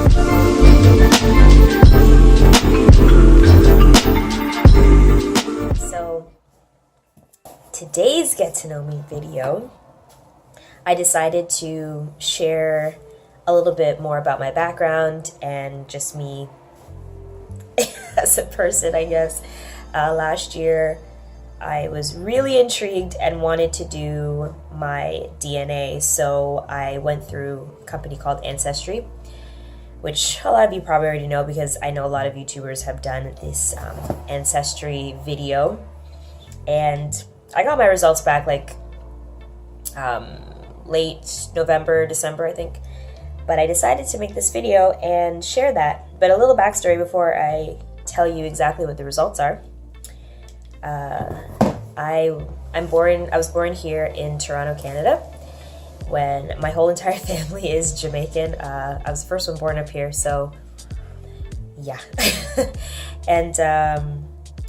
So today's Get to Know Me video, I decided to share a little bit more about my background and just me as a person, I guess. Last year, I was really intrigued and wanted to do my DNA, so I went through a company called Ancestry, which a lot of you probably already know because I know a lot of YouTubers have done this Ancestry video. And I got my results back like late November, December, I think. But I decided to make this video and share that. But a little backstory before I tell you exactly what the results are. I was born here in Toronto, Canada, when my whole entire family is Jamaican. I was the first one born up here, so yeah. And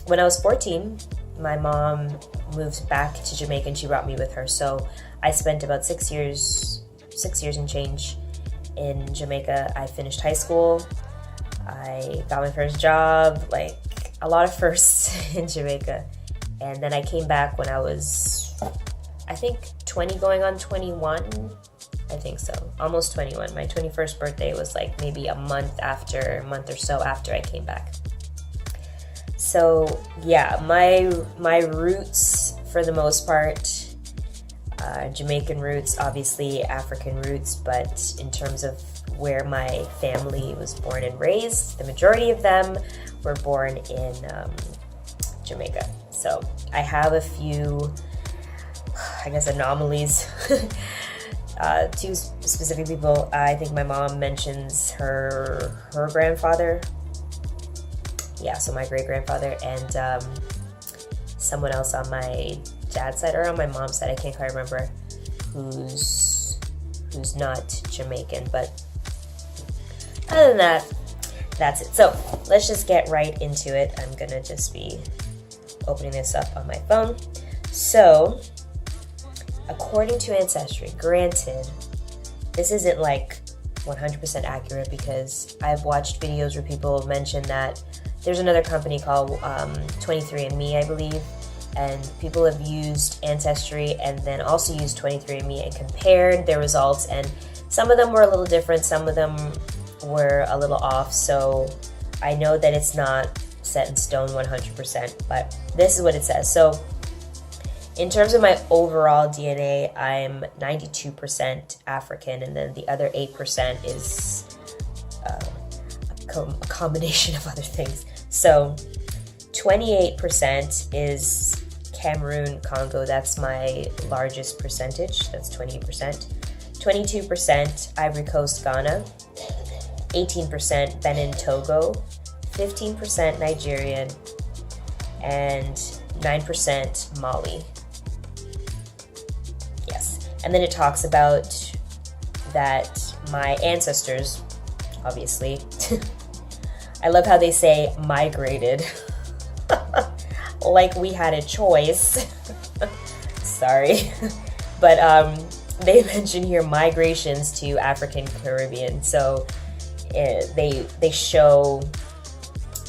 when I was 14, my mom moved back to Jamaica and she brought me with her. So I spent about 6 years and change in Jamaica. I finished high school. I got my first job, like a lot of firsts in Jamaica. And then I came back when I was, I think 20 going on 21. I think so, almost 21. My 21st birthday was like maybe a month or so after I came back. So yeah, my roots for the most part, Jamaican roots, obviously African roots, but in terms of where my family was born and raised, the majority of them were born in Jamaica. So I have a few, I guess, anomalies. Two specific people. I think my mom mentions her grandfather. Yeah, so my great-grandfather, and someone else on my dad's side, or on my mom's side, I can't quite remember, who's not Jamaican. But other than that, that's it. So let's just get right into it. I'm gonna just be opening this up on my phone. So according to Ancestry, granted, this isn't like 100% accurate because I've watched videos where people mention that there's another company called 23andMe, I believe, and people have used Ancestry and then also used 23andMe and compared their results, and some of them were a little different, some of them were a little off. So I know that it's not set in stone 100%, but this is what it says. So in terms of my overall DNA, I'm 92% African, and then the other 8% is a combination of other things. So 28% is Cameroon, Congo. That's my largest percentage. That's 28%. 22% Ivory Coast, Ghana. 18% Benin, Togo. 15% Nigerian. And 9% Mali. Yes. And then it talks about that my ancestors, obviously, I love how they say migrated, like we had a choice. Sorry. But they mention here migrations to African Caribbean. So they show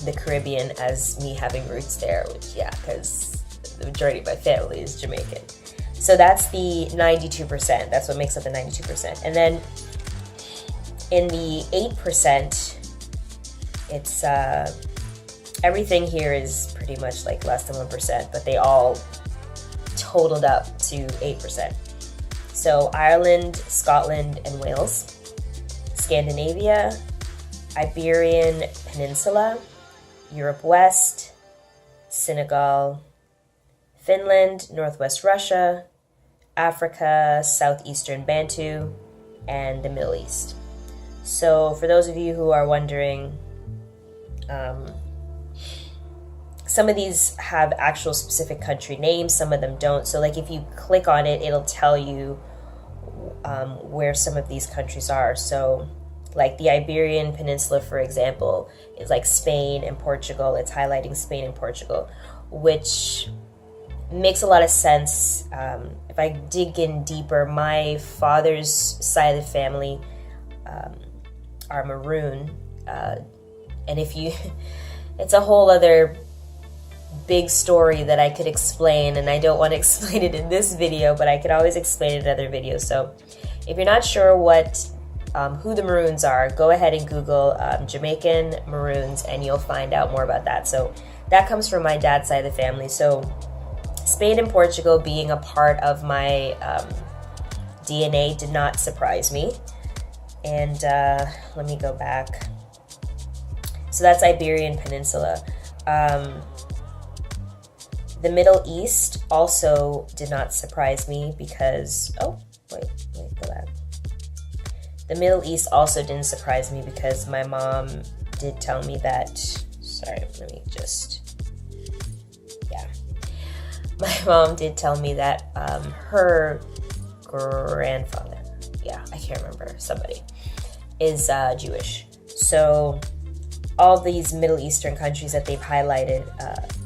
the Caribbean as me having roots there, which, yeah, because the majority of my family is Jamaican. So that's the 92%. That's what makes up the 92%. And then in the 8%, it's everything here is pretty much like less than 1%, but they all totaled up to 8%. So Ireland, Scotland, and Wales, Scandinavia, Iberian Peninsula, Europe West, Senegal, Finland, Northwest Russia, Africa, Southeastern Bantu, and the Middle East. So for those of you who are wondering, some of these have actual specific country names, some of them don't. So like if you click on it, it'll tell you where some of these countries are. So like the Iberian Peninsula, for example, is like Spain and Portugal. It's highlighting Spain and Portugal, which makes a lot of sense. If I dig in deeper, my father's side of the family are maroon. And if you, it's a whole other big story that I could explain, and I don't want to explain it in this video, but I could always explain it in other videos. So if you're not sure who the Maroons are, go ahead and Google Jamaican Maroons and you'll find out more about that. So that comes from my dad's side of the family. So Spain and Portugal being a part of my DNA did not surprise me. And let me go back. So that's Iberian Peninsula. The Middle East also did not surprise me because, oh, wait, go back. The Middle East also didn't surprise me because my mom did tell me that, sorry, let me just, yeah. My mom did tell me that her grandfather, yeah, I can't remember, somebody, is Jewish. So all these Middle Eastern countries that they've highlighted,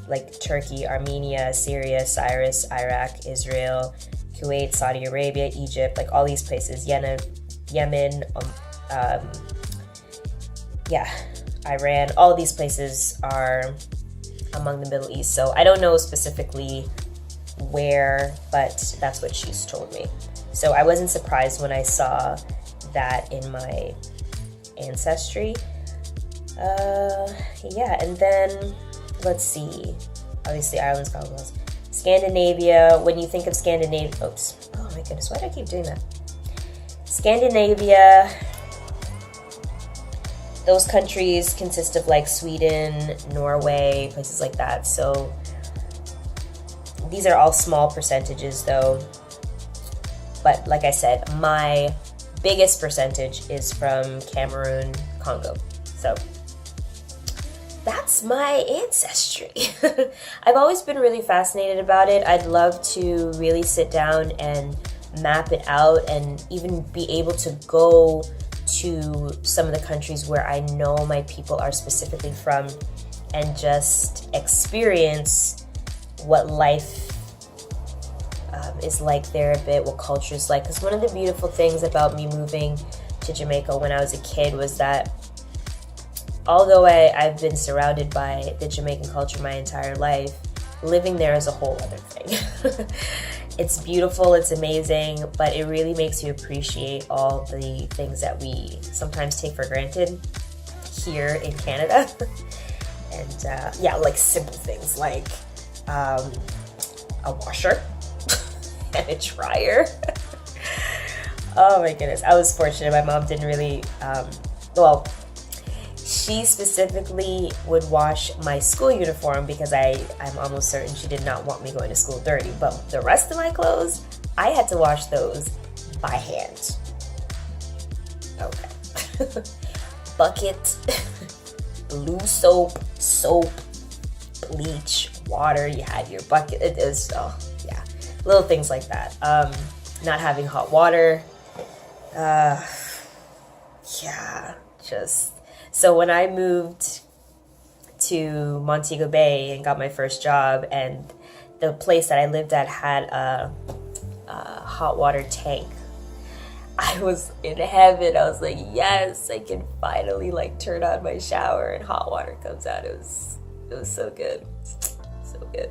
like Turkey, Armenia, Syria, Cyprus, Iraq, Israel, Kuwait, Saudi Arabia, Egypt, like all these places, Yemen, Iran, all these places are among the Middle East. So I don't know specifically where, but that's what she's told me. So I wasn't surprised when I saw that in my ancestry. Yeah, and then let's see. Obviously, Ireland's Commonwealth. Scandinavia, when you think of Scandinavia, oops. Oh my goodness, why do I keep doing that? Scandinavia, those countries consist of like Sweden, Norway, places like that. So these are all small percentages though. But like I said, my biggest percentage is from Cameroon, Congo. So that's my ancestry. I've always been really fascinated about it. I'd love to really sit down and map it out and even be able to go to some of the countries where I know my people are specifically from and just experience what life is like there a bit, what culture is like. Because one of the beautiful things about me moving to Jamaica when I was a kid was that although I've been surrounded by the Jamaican culture my entire life, living there is a whole other thing. It's beautiful, it's amazing, but it really makes you appreciate all the things that we sometimes take for granted here in Canada. And yeah, like simple things like a washer and a dryer. Oh my goodness, I was fortunate. My mom didn't really, well, she specifically would wash my school uniform because I'm almost certain she did not want me going to school dirty. But the rest of my clothes, I had to wash those by hand. Okay. Bucket, blue soap, bleach, water. You had your bucket. It is, oh yeah, little things like that. Not having hot water. Yeah, just. So when I moved to Montego Bay and got my first job, and the place that I lived at had a hot water tank, I was in heaven. I was like, yes, I can finally like turn on my shower and hot water comes out. It was so good, so good.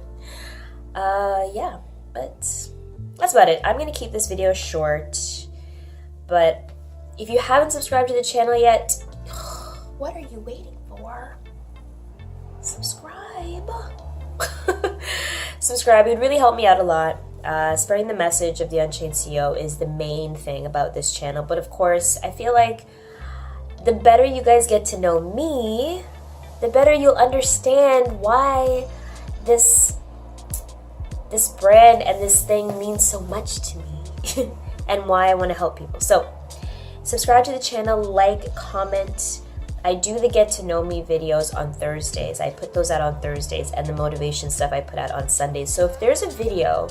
Yeah, but that's about it. I'm gonna keep this video short, but if you haven't subscribed to the channel yet, what are you waiting for? Subscribe. Subscribe, it would really help me out a lot. Spreading the message of the Unchained CEO is the main thing about this channel. But of course, I feel like the better you guys get to know me, the better you'll understand why this brand and this thing means so much to me and why I want to help people. So subscribe to the channel, like, comment. I do the get to know me videos on Thursdays. I put those out on Thursdays, and the motivation stuff I put out on Sundays. So if there's a video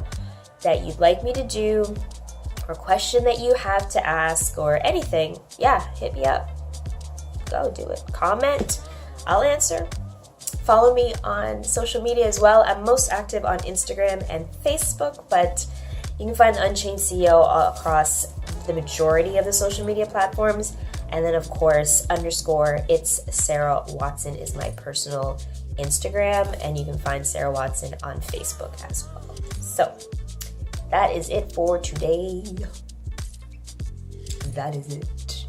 that you'd like me to do, or question that you have to ask, or anything, yeah, hit me up. Go do it. Comment, I'll answer. Follow me on social media as well. I'm most active on Instagram and Facebook, but you can find the Unchained CEO across the majority of the social media platforms. And then, of course, underscore it's Sarah Watson is my personal Instagram, and you can find Sarah Watson on Facebook as well. So that is it for today. That is it.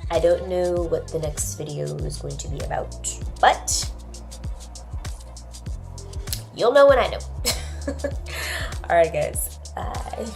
I don't know what the next video is going to be about, but you'll know when I know. All right, guys. Bye.